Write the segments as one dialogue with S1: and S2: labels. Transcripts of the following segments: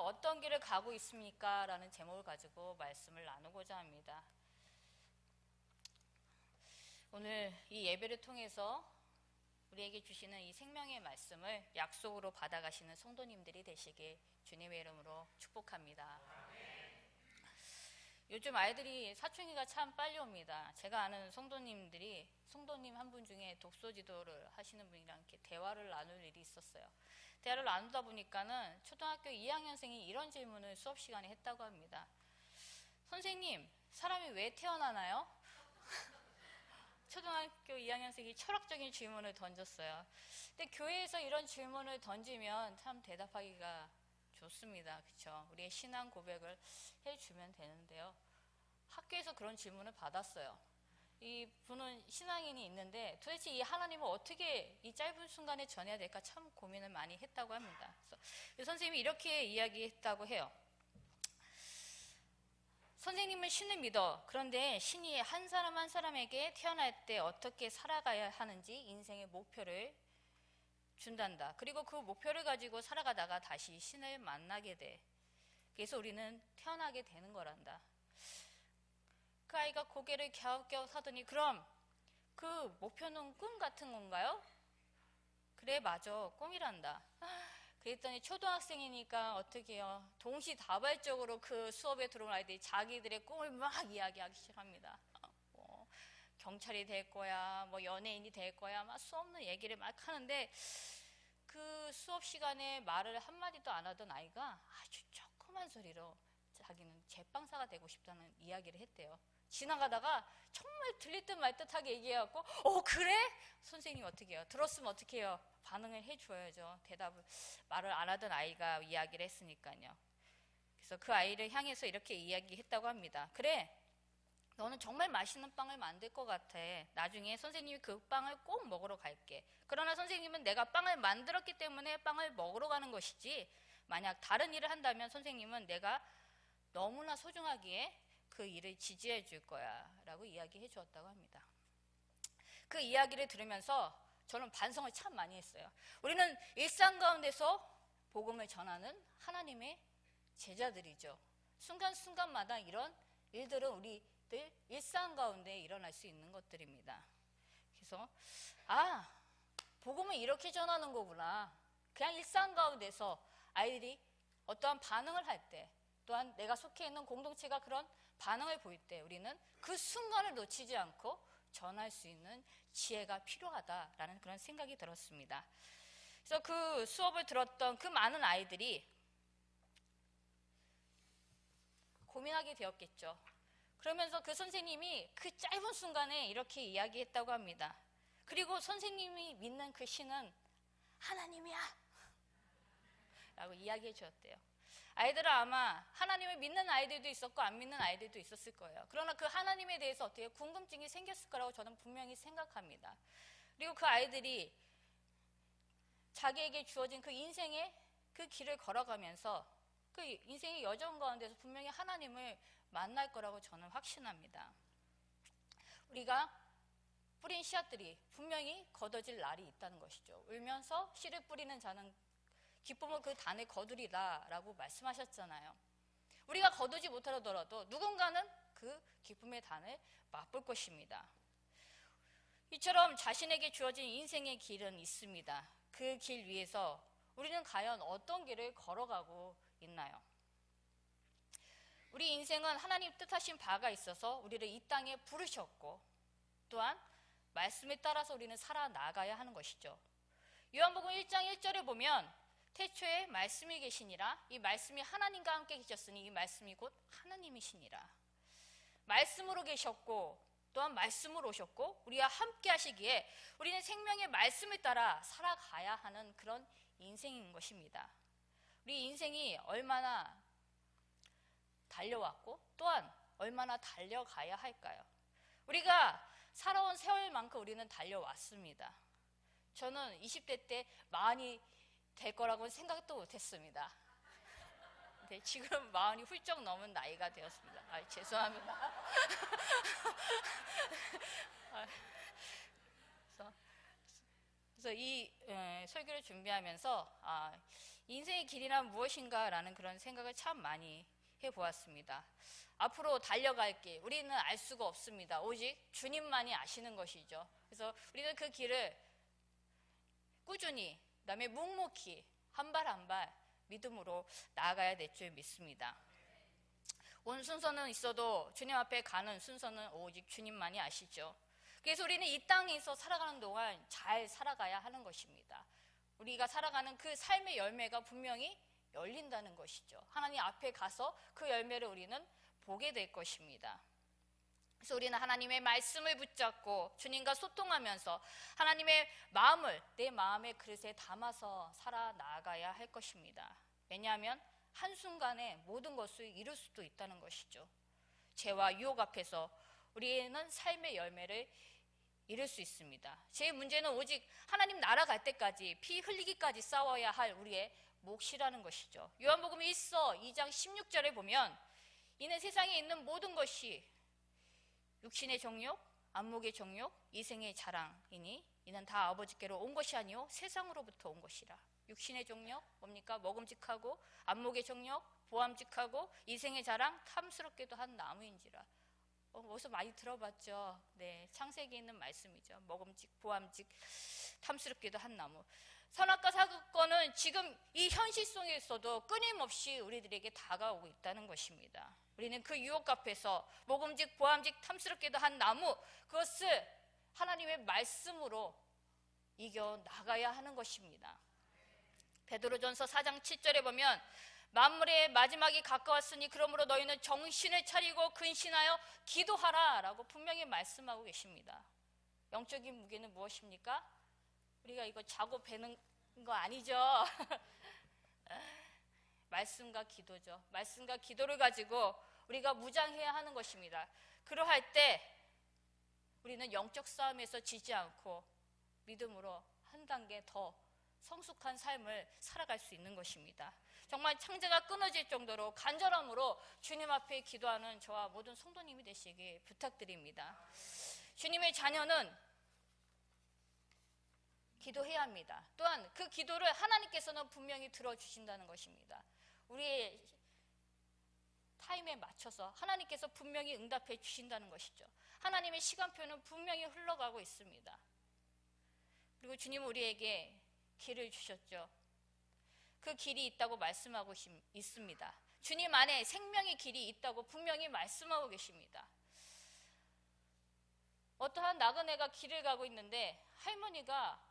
S1: 어떤 길을 가고 있습니까? 라는 제목을 가지고 말씀을 나누고자 합니다. 오늘 이 예배를 통해서 우리에게 주시는 이 생명의 말씀을 약속으로 받아가시는 성도님들이 되시길 주님의 이름으로 축복합니다. 요즘 아이들이 사춘기가 참 빨리 옵니다. 제가 아는 성도님 한 분 중에 독서 지도를 하시는 분이랑 이렇게 대화를 나눌 일이 있었어요. 대화를 나누다 보니까는 초등학교 2학년생이 이런 질문을 수업 시간에 했다고 합니다. 선생님, 사람이 왜 태어나나요? 초등학교 2학년생이 철학적인 질문을 던졌어요. 근데 교회에서 이런 질문을 던지면 참 대답하기가 좋습니다. 그렇죠? 우리의 신앙 고백을 해주면 되는데요. 학교에서 그런 질문을 받았어요. 이 분은 신앙인이 있는데 도대체 이 하나님을 어떻게 이 짧은 순간에 전해야 될까 참 고민을 많이 했다고 합니다. 그래서 선생님이 이렇게 이야기했다고 해요. 선생님은 신을 믿어. 그런데 신이 한 사람 한 사람에게 태어날 때 어떻게 살아가야 하는지 인생의 목표를 준단다. 그리고 그 목표를 가지고 살아가다가 다시 신을 만나게 돼. 그래서 우리는 태어나게 되는 거란다. 그 아이가 고개를 갸웃갸웃 하더니 그럼 그 목표는 꿈 같은 건가요? 그래, 맞아. 꿈이란다. 그랬더니 초등학생이니까 어떻게 해요? 동시다발적으로 그 수업에 들어온 아이들이 자기들의 꿈을 막 이야기하기 시작합니다. 뭐 경찰이 될 거야, 뭐 연예인이 될 거야, 막 수없는 얘기를 막 하는데 그 수업 시간에 말을 한마디도 안 하던 아이가 아주 조그만 소리로 자기는 제빵사가 되고 싶다는 이야기를 했대요. 지나가다가 정말 들릴 듯 말 듯하게 얘기해갖고 그래? 선생님 어떻게 해요? 들었으면 어떻게 해요? 반응을 해줘야죠. 말을 안 하던 아이가 이야기를 했으니까요. 그래서 그 아이를 향해서 이렇게 이야기했다고 합니다. 그래, 너는 정말 맛있는 빵을 만들 것 같아. 나중에 선생님이 그 빵을 꼭 먹으러 갈게. 그러나 선생님은 내가 빵을 만들었기 때문에 빵을 먹으러 가는 것이지, 만약 다른 일을 한다면 선생님은 내가 너무나 소중하기에 그 일을 지지해 줄 거야 라고 이야기해 주었다고 합니다. 그 이야기를 들으면서 저는 반성을 참 많이 했어요. 우리는 일상 가운데서 복음을 전하는 하나님의 제자들이죠. 순간순간마다 이런 일들은 우리들 일상 가운데 일어날 수 있는 것들입니다. 그래서 복음을 이렇게 전하는 거구나. 그냥 일상 가운데서 아이들이 어떠한 반응을 할 때, 또한 내가 속해 있는 공동체가 그런 반응을 보일 때 우리는 그 순간을 놓치지 않고 전할 수 있는 지혜가 필요하다라는 그런 생각이 들었습니다. 그래서 그 수업을 들었던 그 많은 아이들이 고민하게 되었겠죠. 그러면서 그 선생님이 그 짧은 순간에 이렇게 이야기했다고 합니다. 그리고 선생님이 믿는 그 신은 하나님이야 라고 이야기해 주었대요. 아이들은 아마 하나님을 믿는 아이들도 있었고 안 믿는 아이들도 있었을 거예요. 그러나 그 하나님에 대해서 어떻게 궁금증이 생겼을 거라고 저는 분명히 생각합니다. 그리고 그 아이들이 자기에게 주어진 그 인생의 그 길을 걸어가면서 그 인생의 여정 가운데서 분명히 하나님을 만날 거라고 저는 확신합니다. 우리가 뿌린 씨앗들이 분명히 거둬질 날이 있다는 것이죠. 울면서 씨를 뿌리는 자는 기쁨을 그 단에 거두리라 라고 말씀하셨잖아요. 우리가 거두지 못하더라도 누군가는 그 기쁨의 단을 맛볼 것입니다. 이처럼 자신에게 주어진 인생의 길은 있습니다. 그 길 위에서 우리는 과연 어떤 길을 걸어가고 있나요? 우리 인생은 하나님 뜻하신 바가 있어서 우리를 이 땅에 부르셨고 또한 말씀에 따라서 우리는 살아나가야 하는 것이죠. 요한복음 1장 1절에 보면 태초에 말씀이 계시니라. 이 말씀이 하나님과 함께 계셨으니 이 말씀이 곧 하나님이시니라. 말씀으로 계셨고 또한 말씀으로 오셨고 우리와 함께 하시기에 우리는 생명의 말씀을 따라 살아가야 하는 그런 인생인 것입니다. 우리 인생이 얼마나 달려왔고 또한 얼마나 달려가야 할까요? 우리가 살아온 세월만큼 우리는 달려왔습니다. 저는 20대 때 많이 될 거라고는 생각도 못했습니다. 네, 지금 40이 훌쩍 넘은 나이가 되었습니다. 죄송합니다. 그래서 이 설교를 준비하면서 인생의 길이란 무엇인가라는 그런 생각을 참 많이 해보았습니다. 앞으로 달려갈 길, 우리는 알 수가 없습니다. 오직 주님만이 아시는 것이죠. 그래서 우리는 그 길을 꾸준히, 그다음에 묵묵히 한 발 한 발 믿음으로 나아가야 될 줄 믿습니다. 온 순서는 있어도 주님 앞에 가는 순서는 오직 주님만이 아시죠. 그래서 우리는 이 땅에서 살아가는 동안 잘 살아가야 하는 것입니다. 우리가 살아가는 그 삶의 열매가 분명히 열린다는 것이죠. 하나님 앞에 가서 그 열매를 우리는 보게 될 것입니다. 그래서 우리는 하나님의 말씀을 붙잡고 주님과 소통하면서 하나님의 마음을 내 마음의 그릇에 담아서 살아나가야 할 것입니다. 왜냐하면 한순간에 모든 것을 이룰 수도 있다는 것이죠. 죄와 유혹 앞에서 우리는 삶의 열매를 이룰 수 있습니다. 제 문제는 오직 하나님 나라 갈 때까지 피 흘리기까지 싸워야 할 우리의 몫이라는 것이죠. 요한복음 1서 2장 16절에 보면 이는 세상에 있는 모든 것이 육신의 정욕, 안목의 정욕, 이생의 자랑이니 이는 다 아버지께로 온 것이 아니요 세상으로부터 온 것이라. 육신의 정욕 뭡니까? 먹음직하고 안목의 정욕 보암직하고 이생의 자랑 탐스럽게도 한 나무인지라. 어디서 많이 들어봤죠? 네, 창세기에 있는 말씀이죠. 먹음직, 보암직, 탐스럽게도 한 나무. 선악과 사기권은 지금 이 현실 속에서도 끊임없이 우리들에게 다가오고 있다는 것입니다. 우리는 그 유혹 앞에서 먹음직, 보암직, 탐스럽게도 한 나무, 그것을 하나님의 말씀으로 이겨 나가야 하는 것입니다. 베드로전서 4장 7절에 보면 만물의 마지막이 가까웠으니 그러므로 너희는 정신을 차리고 근신하여 기도하라 라고 분명히 말씀하고 계십니다. 영적인 무게는 무엇입니까? 우리가 이거 자고 배는 거 아니죠. 말씀과 기도죠. 말씀과 기도를 가지고 우리가 무장해야 하는 것입니다. 그러할 때 우리는 영적 싸움에서 지지 않고 믿음으로 한 단계 더 성숙한 삶을 살아갈 수 있는 것입니다. 정말 창자가 끊어질 정도로 간절함으로 주님 앞에 기도하는 저와 모든 성도님이 되시길 부탁드립니다. 주님의 자녀는 기도해야 합니다. 또한 그 기도를 하나님께서는 분명히 들어주신다는 것입니다. 우리의 타임에 맞춰서 하나님께서 분명히 응답해 주신다는 것이죠. 하나님의 시간표는 분명히 흘러가고 있습니다. 그리고 주님은 우리에게 길을 주셨죠. 그 길이 있다고 말씀하고 있습니다. 주님 안에 생명의 길이 있다고 분명히 말씀하고 계십니다. 어떠한 나그네가 길을 가고 있는데 할머니가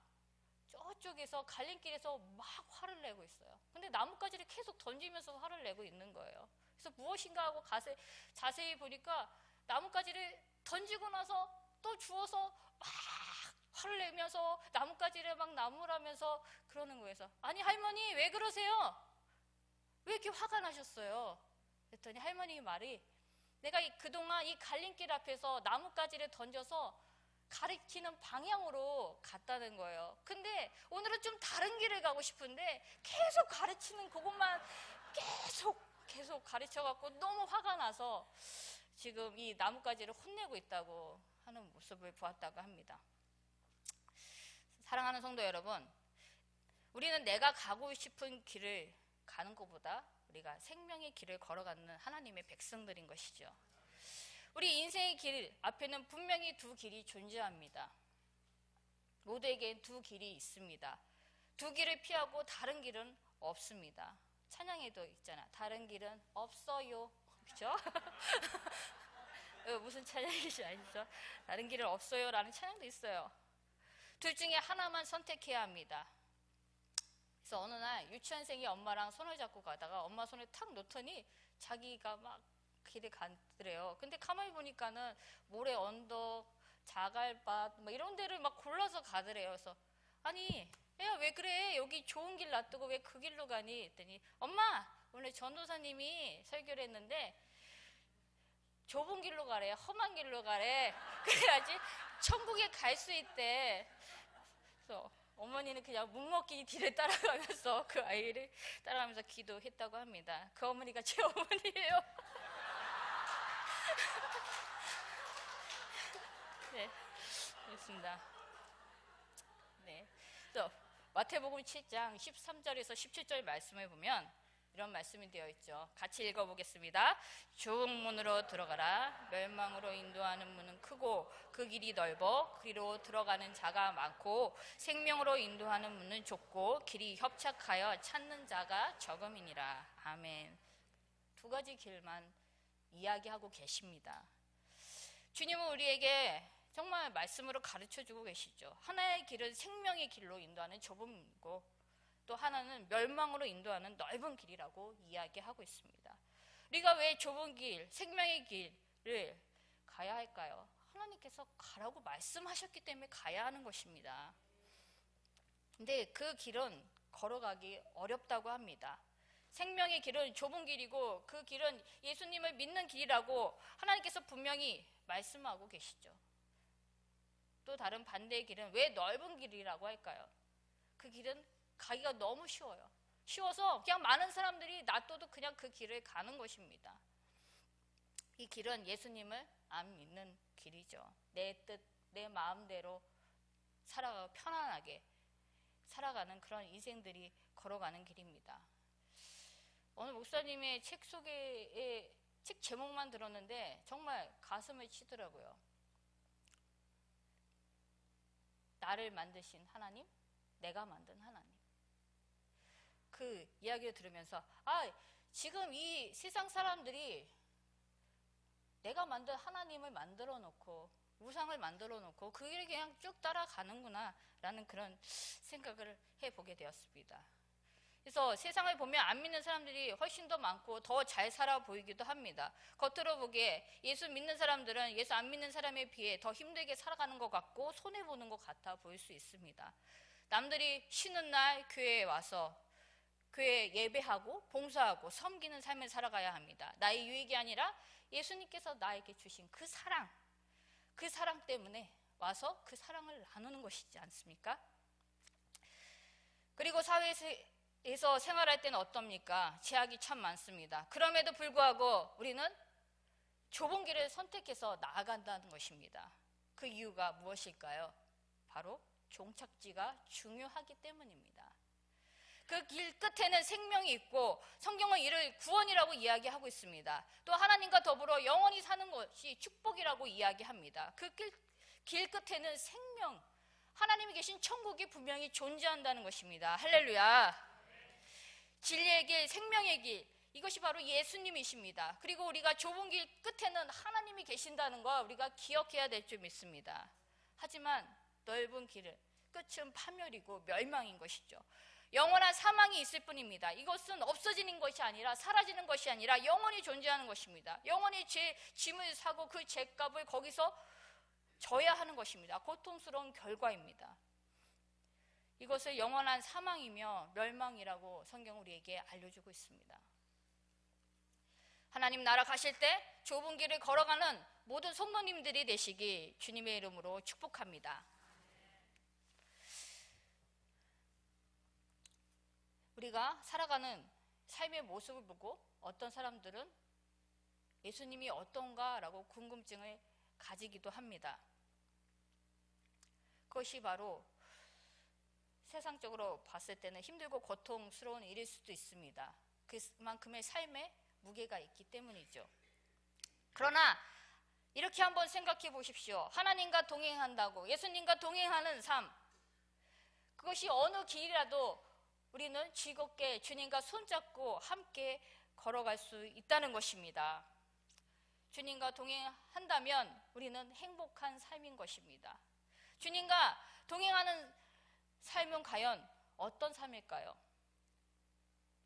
S1: 저쪽에서 갈림길에서 막 화를 내고 있어요. 근데 나뭇가지를 계속 던지면서 화를 내고 있는 거예요. 그래서 무엇인가 하고 자세히 보니까 나뭇가지를 던지고 나서 또 주워서 막 화를 내면서 나뭇가지를 막 나무라면서 그러는 거예요. 아니 할머니 왜 그러세요? 왜 이렇게 화가 나셨어요? 그랬더니 할머니 말이 내가 그동안 이 갈림길 앞에서 나뭇가지를 던져서 가리키는 방향으로 갔다는 거예요. 근데 오늘은 좀 다른 길을 가고 싶은데 계속 가르치는 그것만 계속 가르쳐갖고 너무 화가 나서 지금 이 나뭇가지를 혼내고 있다고 하는 모습을 보았다고 합니다. 사랑하는 성도 여러분, 우리는 내가 가고 싶은 길을 가는 것보다 우리가 생명의 길을 걸어가는 하나님의 백성들인 것이죠. 우리 인생의 길 앞에는 분명히 두 길이 존재합니다. 모두에게 두 길이 있습니다. 두 길을 피하고 다른 길은 없습니다. 찬양에도 있잖아. 다른 길은 없어요. 그렇죠? 무슨 찬양인지 아시죠? 다른 길은 없어요 라는 찬양도 있어요. 둘 중에 하나만 선택해야 합니다. 그래서 어느 날 유치원생이 엄마랑 손을 잡고 가다가 엄마 손에 탁 놓더니 자기가 막 길에 가더래요. 근데 가만히 보니까는 모래 언덕, 자갈밭 막 이런 데를 막 골라서 가더래요. 그래서 아니 야 왜 그래? 여기 좋은 길 놔두고 왜 그 길로 가니? 했더니 엄마 오늘 전도사님이 설교를 했는데 좁은 길로 가래, 험한 길로 가래. 그래야지 천국에 갈 수 있대. 그래서 어머니는 그냥 묵묵히 뒤를 따라가면서 그 아이를 따라가면서 기도했다고 합니다. 그 어머니가 제 어머니예요. 네, 그렇습니다. 네, 또 마태복음 7장 13절에서 17절 말씀을 보면 이런 말씀이 되어 있죠. 같이 읽어보겠습니다. 좁은 문으로 들어가라. 멸망으로 인도하는 문은 크고 그 길이 넓어 그리로 들어가는 자가 많고 생명으로 인도하는 문은 좁고 길이 협착하여 찾는 자가 적음이니라. 아멘. 두 가지 길만 이야기하고 계십니다. 주님은 우리에게 정말 말씀으로 가르쳐주고 계시죠. 하나의 길은 생명의 길로 인도하는 좁은 거고 또 하나는 멸망으로 인도하는 넓은 길이라고 이야기하고 있습니다. 우리가 왜 좁은 길, 생명의 길을 가야 할까요? 하나님께서 가라고 말씀하셨기 때문에 가야 하는 것입니다. 근데 그 길은 걸어가기 어렵다고 합니다. 생명의 길은 좁은 길이고 그 길은 예수님을 믿는 길이라고 하나님께서 분명히 말씀하고 계시죠. 또 다른 반대의 길은 왜 넓은 길이라고 할까요? 그 길은 가기가 너무 쉬워요. 쉬워서 그냥 많은 사람들이 놔둬도 그냥 그 길을 가는 것입니다. 이 길은 예수님을 안 믿는 길이죠. 내 뜻, 내 마음대로 편안하게 살아가는 그런 인생들이 걸어가는 길입니다. 오늘 목사님의 책 소개의 책 제목만 들었는데 정말 가슴을 치더라고요. 나를 만드신 하나님, 내가 만든 하나님. 그 이야기를 들으면서 지금 이 세상 사람들이 내가 만든 하나님을 만들어 놓고 우상을 만들어 놓고 그 길을 그냥 쭉 따라가는구나 라는 그런 생각을 해보게 되었습니다. 그래서 세상을 보면 안 믿는 사람들이 훨씬 더 많고 더 잘 살아 보이기도 합니다. 겉으로 보기에 예수 믿는 사람들은 예수 안 믿는 사람에 비해 더 힘들게 살아가는 것 같고 손해보는 것 같아 보일 수 있습니다. 남들이 쉬는 날 교회에 와서 교회 예배하고 봉사하고 섬기는 삶을 살아가야 합니다. 나의 유익이 아니라 예수님께서 나에게 주신 그 사랑 때문에 와서 그 사랑을 나누는 것이지 않습니까? 그리고 사회에서 생활할 때는 어떻습니까? 제약이 참 많습니다. 그럼에도 불구하고 우리는 좁은 길을 선택해서 나아간다는 것입니다. 그 이유가 무엇일까요? 바로 종착지가 중요하기 때문입니다. 그 길 끝에는 생명이 있고 성경은 이를 구원이라고 이야기하고 있습니다. 또 하나님과 더불어 영원히 사는 것이 축복이라고 이야기합니다. 그 길 끝에는 생명, 하나님이 계신 천국이 분명히 존재한다는 것입니다. 할렐루야. 진리의 길, 생명의 길, 이것이 바로 예수님이십니다. 그리고 우리가 좁은 길 끝에는 하나님이 계신다는 거 우리가 기억해야 될 줄 믿습니다. 하지만 넓은 길은 끝은 파멸이고 멸망인 것이죠. 영원한 사망이 있을 뿐입니다. 이것은 없어지는 것이 아니라 사라지는 것이 아니라 영원히 존재하는 것입니다. 영원히 제 짐을 사고 그 죄값을 거기서 져야 하는 것입니다. 고통스러운 결과입니다. 이것을 영원한 사망이며 멸망이라고 성경은 우리에게 알려주고 있습니다. 하나님 나라 가실 때 좁은 길을 걸어가는 모든 성도님들이 되시기 주님의 이름으로 축복합니다. 우리가 살아가는 삶의 모습을 보고 어떤 사람들은 예수님이 어떤가라고 궁금증을 가지기도 합니다. 그것이 바로 세상적으로 봤을 때는 힘들고 고통스러운 일일 수도 있습니다. 그만큼의 삶에 무게가 있기 때문이죠. 그러나 이렇게 한번 생각해 보십시오. 하나님과 동행한다고 예수님과 동행하는 삶, 그것이 어느 길이라도 우리는 즐겁게 주님과 손잡고 함께 걸어갈 수 있다는 것입니다. 주님과 동행한다면 우리는 행복한 삶인 것입니다. 주님과 동행하는 삶은 과연 어떤 삶일까요?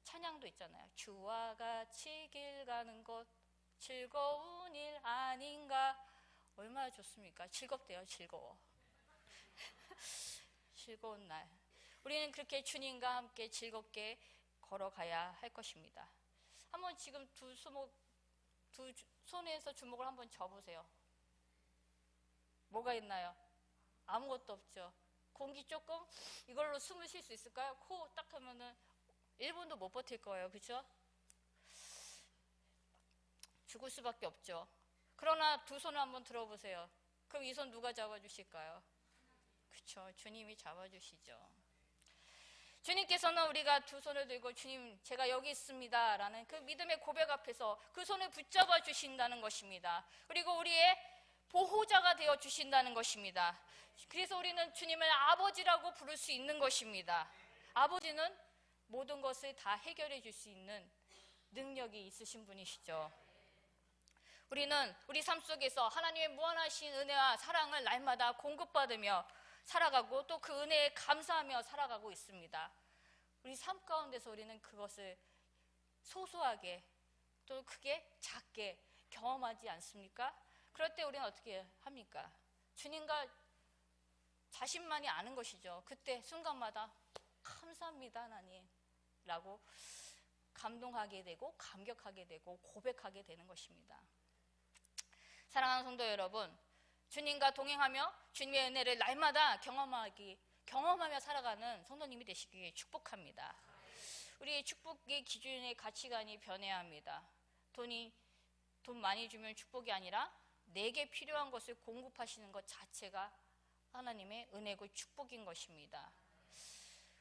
S1: 찬양도 있잖아요. 주와 같이 길 가는 것 즐거운 일 아닌가. 얼마나 좋습니까? 즐겁대요. 즐거워. 즐거운 날 우리는 그렇게 주님과 함께 즐겁게 걸어가야 할 것입니다. 한번 지금 두 손에서 주먹을 한번 져보세요. 뭐가 있나요? 아무것도 없죠. 공기 조금 이걸로 숨을 쉴 수 있을까요? 코 딱 하면은 1분도 못 버틸 거예요. 그렇죠? 죽을 수밖에 없죠. 그러나 두 손을 한번 들어보세요. 그럼 이 손 누가 잡아주실까요? 그렇죠. 주님이 잡아주시죠. 주님께서는 우리가 두 손을 들고 주님 제가 여기 있습니다 라는 그 믿음의 고백 앞에서 그 손을 붙잡아 주신다는 것입니다. 그리고 우리의 보호자가 되어 주신다는 것입니다. 그래서 우리는 주님을 아버지라고 부를 수 있는 것입니다. 아버지는 모든 것을 다 해결해 줄 수 있는 능력이 있으신 분이시죠. 우리는 우리 삶 속에서 하나님의 무한하신 은혜와 사랑을 날마다 공급받으며 살아가고 또 그 은혜에 감사하며 살아가고 있습니다. 우리 삶 가운데서 우리는 그것을 소소하게 또 크게 작게 경험하지 않습니까? 그럴 때 우리는 어떻게 합니까? 주님과 자신만이 아는 것이죠. 그때 순간마다 감사합니다 하나님 라고 감동하게 되고 감격하게 되고 고백하게 되는 것입니다. 사랑하는 성도 여러분, 주님과 동행하며 주님의 은혜를 날마다 경험하며 살아가는 성도님이 되시길 축복합니다. 우리의 축복의 기준의 가치관이 변해야 합니다. 돈 많이 주면 축복이 아니라 내게 필요한 것을 공급하시는 것 자체가 하나님의 은혜고 축복인 것입니다.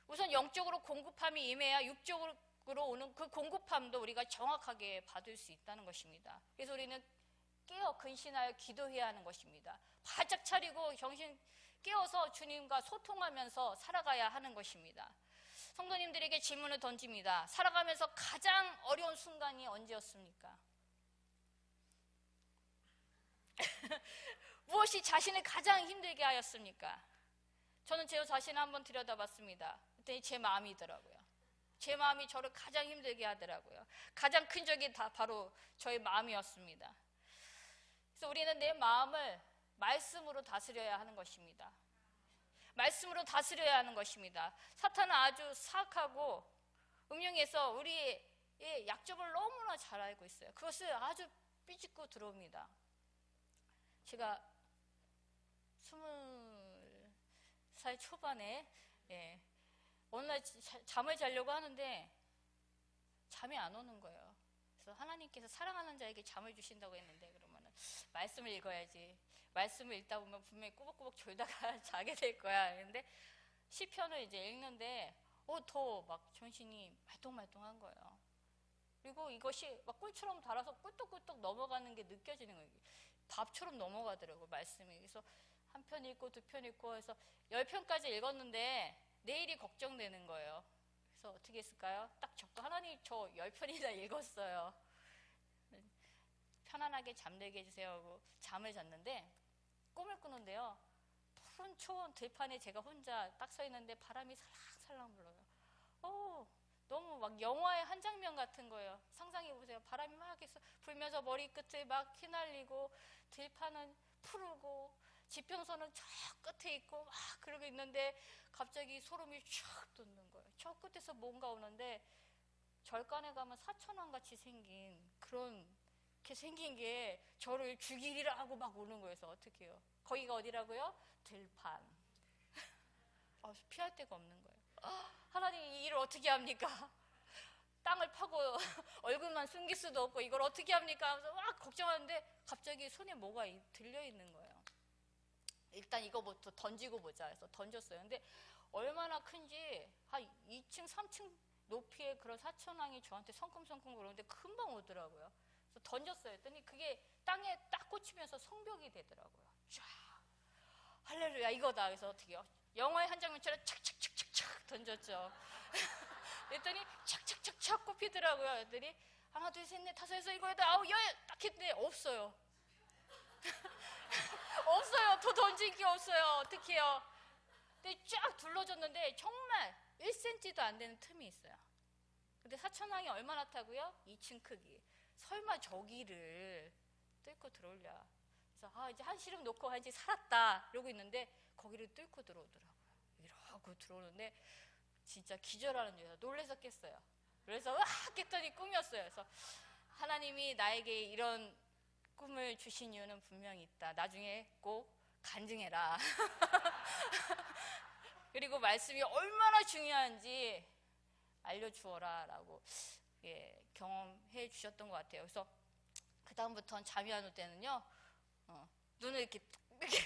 S1: 우선 영적으로 공급함이 임해야 육적으로 오는 그 공급함도 우리가 정확하게 받을 수 있다는 것입니다. 그래서 우리는 깨어 근신하여 기도해야 하는 것입니다. 바짝 차리고 정신 깨어서 주님과 소통하면서 살아가야 하는 것입니다. 성도님들에게 질문을 던집니다. 살아가면서 가장 어려운 순간이 언제였습니까? 무엇이 자신을 가장 힘들게 하였습니까? 저는 제 자신을 한번 들여다봤습니다. 그랬더니 제 마음이더라고요. 제 마음이 저를 가장 힘들게 하더라고요. 가장 큰 적이 다 바로 저의 마음이었습니다. 그래서 우리는 내 마음을 말씀으로 다스려야 하는 것입니다. 말씀으로 다스려야 하는 것입니다. 사탄은 아주 사악하고 음흉해서 우리의 약점을 너무나 잘 알고 있어요. 그것을 아주 삐집고 들어옵니다. 제가 20살 초반에 어느 날 잠을 자려고 하는데 잠이 안 오는 거예요. 그래서 하나님께서 사랑하는 자에게 잠을 주신다고 했는데 그러면은 말씀을 읽어야지. 말씀을 읽다 보면 분명히 꾸벅꾸벅 졸다가 자게 될 거야. 그런데 시편을 이제 읽는데 더 막 전신이 말똥말똥한 거예요. 그리고 이것이 막 꿀처럼 달아서 꿀떡꿀떡 넘어가는 게 느껴지는 거예요. 밥처럼 넘어가더라고요, 말씀이. 그래서 한 편 읽고 두 편 읽고 해서 10편까지 읽었는데 내일이 걱정되는 거예요. 그래서 어떻게 했을까요? 딱 적고 하나님 저 10편이나 읽었어요. 편안하게 잠들게 해주세요 하고 잠을 잤는데 꿈을 꾸는데요. 푸른 초원 들판에 제가 혼자 딱 서 있는데 바람이 살랑살랑 불어요. 너무 막 영화의 한 장면 같은 거예요. 상상해 보세요. 바람이 막 불면서 머리끝을 막 휘날리고 들판은 푸르고 지평선은 저 끝에 있고 막 그러고 있는데 갑자기 소름이 쫙 돋는 거예요. 저 끝에서 뭔가 오는데 절간에 가면 사천왕 같이 생긴 그렇게 생긴 게 저를 죽이리라 하고 막 오는 거예요. 그래서 어떻게 해요? 거기가 어디라고요? 들판. 피할 데가 없는 거예요. 하나님 이 일을 어떻게 합니까? 땅을 파고 얼굴만 숨길 수도 없고 이걸 어떻게 합니까? 하면서 막 걱정하는데 갑자기 손에 뭐가 들려있는 거예요. 일단 이거부터 던지고 보자 해서 던졌어요. 근데 얼마나 큰지 한 2층, 3층 높이의 그런 사천왕이 저한테 성큼성큼 그러는데 금방 오더라고요. 그래서 던졌어요. 했더니 그게 땅에 딱 꽂히면서 성벽이 되더라고요. 쫙. 할렐루야 이거다. 그래서 어떻게 해요? 영화의 한 장면처럼 착착착착착 던졌죠. 그랬더니 착착착착 꼽히더라고요. 그랬더니 하나 둘 셋 넷 다섯 여섯 일곱 여덟 아홉 열 딱 했는데 없어요. 없어요. 더 던질 게 없어요. 어떻게 해요? 근데 쫙 둘러줬는데 정말 1cm도 안 되는 틈이 있어요. 근데 사천왕이 얼마나 타고요? 2층 크기. 설마 저기를 뚫고 들어올랴. 그래서 이제 한시름 놓고 이제 살았다 이러고 있는데 거기를 뚫고 들어오더라고요. 이러고 들어오는데 진짜 기절하는 줄 알아서 놀라서 깼어요. 그래서 으악 깼더니 꿈이었어요. 그래서 하나님이 나에게 이런 꿈을 주신 이유는 분명히 있다. 나중에 꼭 간증해라. 그리고 말씀이 얼마나 중요한지 알려주어라 라고 경험해 주셨던 것 같아요. 그래서 그 다음부터는 잠이 안 올 때는요 눈을 이렇게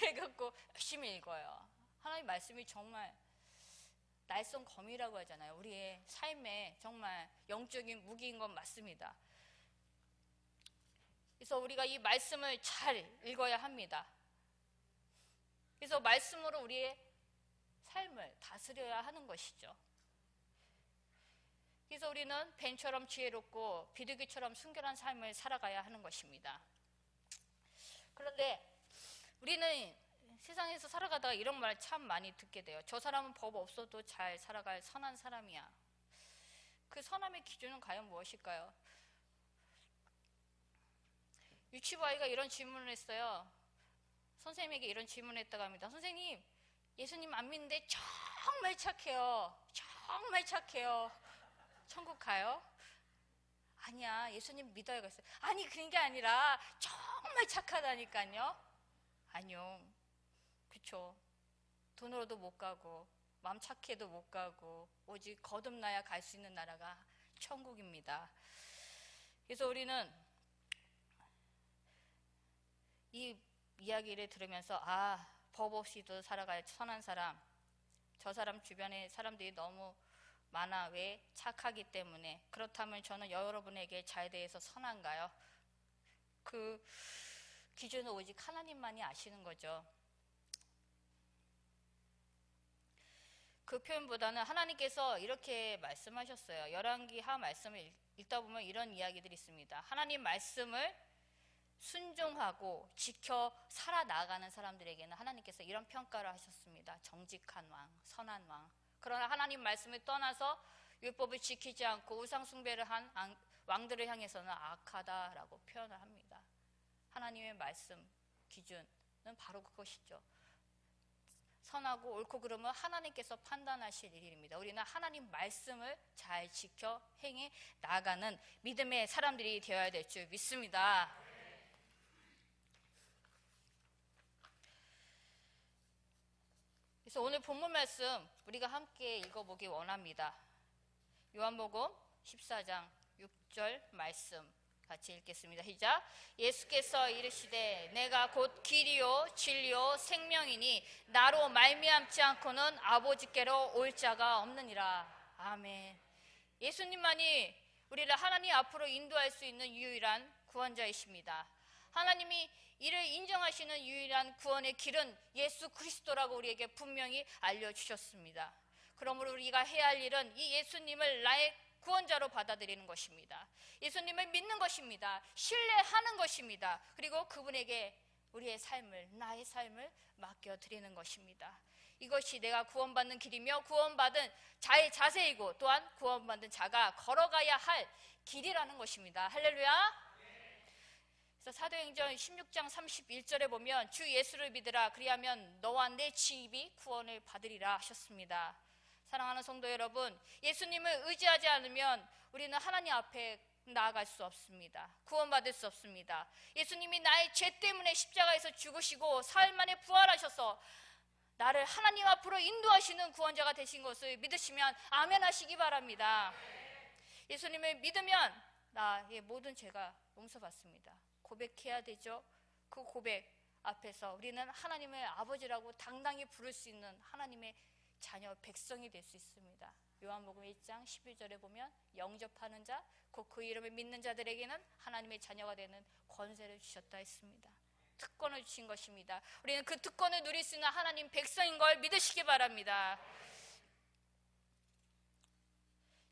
S1: 해갖고 열심히 읽어요. 하나님 말씀이 정말 날쌘 검이라고 하잖아요. 우리의 삶에 정말 영적인 무기인 건 맞습니다. 그래서 우리가 이 말씀을 잘 읽어야 합니다. 그래서 말씀으로 우리의 삶을 다스려야 하는 것이죠. 그래서 우리는 뱀처럼 지혜롭고 비둘기처럼 순결한 삶을 살아가야 하는 것입니다. 그런데 우리는 세상에서 살아가다가 이런 말 참 많이 듣게 돼요. 저 사람은 법 없어도 잘 살아갈 선한 사람이야. 그 선함의 기준은 과연 무엇일까요? 유치부 아이가 이런 질문을 했어요. 선생님에게 이런 질문을 했다고 합니다. 선생님, 예수님 안 믿는데 정말 착해요. 정말 착해요. 천국 가요? 아니야, 예수님 믿어요. 그랬어요. 아니, 그런 게 아니라 정말 착하다니까요. 아니요. 그쵸. 돈으로도 못 가고 마음 착해도 못 가고 오직 거듭나야 갈 수 있는 나라가 천국입니다. 그래서 우리는 이 이야기를 들으면서 법 없이도 살아갈 선한 사람, 저 사람 주변에 사람들이 너무 많아. 왜? 착하기 때문에. 그렇다면 저는 여러분에게 잘 대해서 선한가요? 그 기준은 오직 하나님만이 아시는 거죠. 그 표현보다는 하나님께서 이렇게 말씀하셨어요. 열왕기 하 말씀을 읽다 보면 이런 이야기들이 있습니다. 하나님 말씀을 순종하고 지켜 살아나가는 사람들에게는 하나님께서 이런 평가를 하셨습니다. 정직한 왕, 선한 왕. 그러나 하나님 말씀을 떠나서 율법을 지키지 않고 우상 숭배를 한 왕들을 향해서는 악하다라고 표현을 합니다. 하나님의 말씀 기준은 바로 그것이죠. 선하고 옳고 그름은 하나님께서 판단하실 일입니다. 우리는 하나님 말씀을 잘 지켜 행해 나가는 믿음의 사람들이 되어야 될 줄 믿습니다. 그래서 오늘 본문 말씀 우리가 함께 읽어보기 원합니다. 요한복음 14장 6절 말씀 같이 읽겠습니다. 시작. 예수께서 이르시되 내가 곧 길이요 진리요 생명이니 나로 말미암지 않고는 아버지께로 올 자가 없느니라. 아멘. 예수님만이 우리를 하나님 앞으로 인도할 수 있는 유일한 구원자이십니다. 하나님이 이를 인정하시는 유일한 구원의 길은 예수 그리스도라고 우리에게 분명히 알려주셨습니다. 그러므로 우리가 해야 할 일은 이 예수님을 나의 구원자로 받아들이는 것입니다. 예수님을 믿는 것입니다. 신뢰하는 것입니다. 그리고 그분에게 우리의 삶을, 나의 삶을 맡겨드리는 것입니다. 이것이 내가 구원받는 길이며 구원받은 자의 자세이고 또한 구원받은 자가 걸어가야 할 길이라는 것입니다. 할렐루야. 그래서 사도행전 16장 31절에 보면 주 예수를 믿으라 그리하면 너와 내 집이 구원을 받으리라 하셨습니다. 사랑하는 성도 여러분, 예수님을 의지하지 않으면 우리는 하나님 앞에 나아갈 수 없습니다. 구원받을 수 없습니다. 예수님이 나의 죄 때문에 십자가에서 죽으시고 사흘 만에 부활하셔서 나를 하나님 앞으로 인도하시는 구원자가 되신 것을 믿으시면 아멘 하시기 바랍니다. 예수님을 믿으면 나의 모든 죄가 용서받습니다. 고백해야 되죠. 그 고백 앞에서 우리는 하나님을 아버지라고 당당히 부를 수 있는 하나님의 자녀 백성이 될 수 있습니다. 요한복음 1장 11절에 보면 영접하는 자, 곧 그 이름을 믿는 자들에게는 하나님의 자녀가 되는 권세를 주셨다 했습니다. 특권을 주신 것입니다. 우리는 그 특권을 누릴 수 있는 하나님 백성인 걸 믿으시기 바랍니다.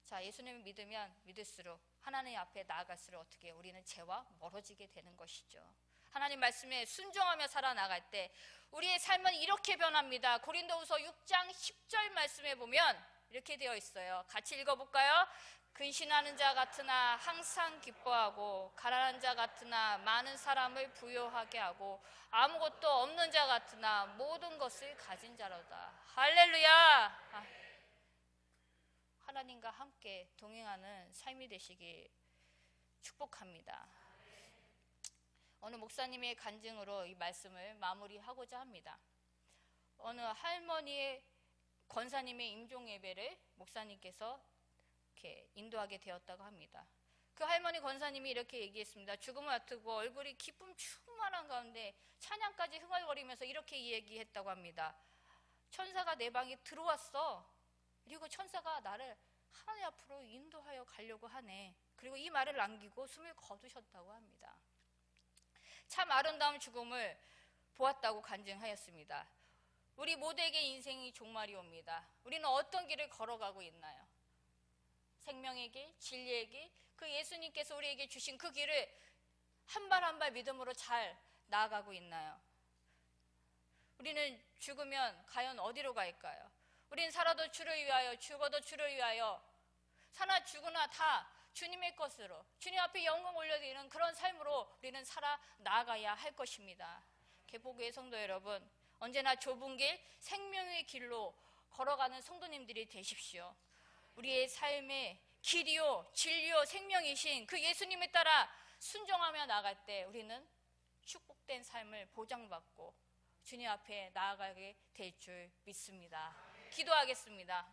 S1: 자, 예수님을 믿으면 믿을수록 하나님 앞에 나아갈수록 어떻게 우리는 죄와 멀어지게 되는 것이죠. 하나님 말씀에 순종하며 살아나갈 때 우리의 삶은 이렇게 변합니다. 고린도후서 6장 10절 말씀에 보면 이렇게 되어 있어요. 같이 읽어볼까요? 근신하는 자 같으나 항상 기뻐하고 가난한 자 같으나 많은 사람을 부요하게 하고 아무것도 없는 자 같으나 모든 것을 가진 자로다. 할렐루야. 하나님과 함께 동행하는 삶이 되시길 축복합니다. 어느 목사님의 간증으로 이 말씀을 마무리하고자 합니다. 어느 할머니의 권사님의 임종 예배를 목사님께서 이렇게 인도하게 되었다고 합니다. 그 할머니 권사님이 이렇게 얘기했습니다. 죽음을 앞두고 얼굴이 기쁨 충만한 가운데 찬양까지 흥얼거리면서 이렇게 얘기했다고 합니다. 천사가 내 방에 들어왔어. 그리고 천사가 나를 하나님 앞으로 인도하여 가려고 하네. 그리고 이 말을 남기고 숨을 거두셨다고 합니다. 참 아름다운 죽음을 보았다고 간증하였습니다. 우리 모두에게 인생이 종말이 옵니다. 우리는 어떤 길을 걸어가고 있나요? 생명의 길, 진리의 길, 그 예수님께서 우리에게 주신 그 길을 한 발 한 발 믿음으로 잘 나아가고 있나요? 우리는 죽으면 과연 어디로 갈까요? 우리는 살아도 주를 위하여, 죽어도 주를 위하여, 사나 죽으나 다 주님의 것으로, 주님 앞에 영광 올려드리는 그런 삶으로 우리는 살아 나아가야 할 것입니다. 개포교회 성도 여러분, 언제나 좁은 길, 생명의 길로 걸어가는 성도님들이 되십시오. 우리의 삶의 길이요, 진리요, 생명이신 그 예수님에 따라 순종하며 나아갈 때 우리는 축복된 삶을 보장받고 주님 앞에 나아가게 될 줄 믿습니다. 기도하겠습니다.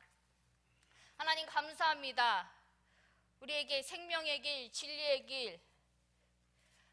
S1: 하나님 감사합니다. 우리에게 생명의 길, 진리의 길,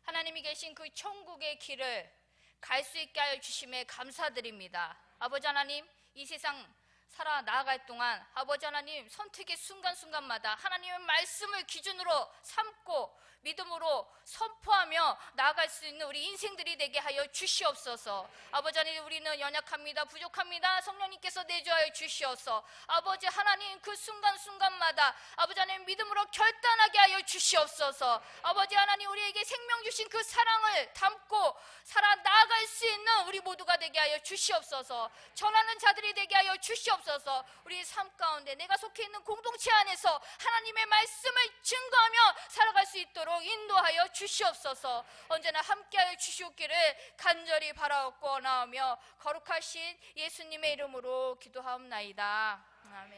S1: 하나님이 계신 그 천국의 길을 갈 수 있게 하여 주심에 감사드립니다. 아버지 하나님, 이 세상 살아 나아갈 동안 아버지 하나님 선택의 순간순간마다 하나님의 말씀을 기준으로 삼고 믿음으로 선포하며 나아갈 수 있는 우리 인생들이 되게 하여 주시옵소서. 아버지 하나님, 우리는 연약합니다. 부족합니다. 성령님께서 내주하여 주시옵소서. 아버지 하나님, 그 순간순간마다 아버지 하나님 믿음으로 결단하게 하여 주시옵소서. 아버지 하나님, 우리에게 생명 주신 그 사랑을 담고 살아 나아갈 수 있는 우리 모두가 되게 하여 주시옵소서. 전하는 자들이 되게 하여 주시옵소서. 우리 삶 가운데 내가 속해 있는 공동체 안에서 하나님의 말씀을 증거하며 살아갈 수 있도록 인도하여 주시옵소서. 언제나 함께하여 주시옵기를 간절히 바라옵고 나오며 거룩하신 예수님의 이름으로 기도하옵나이다. 아멘.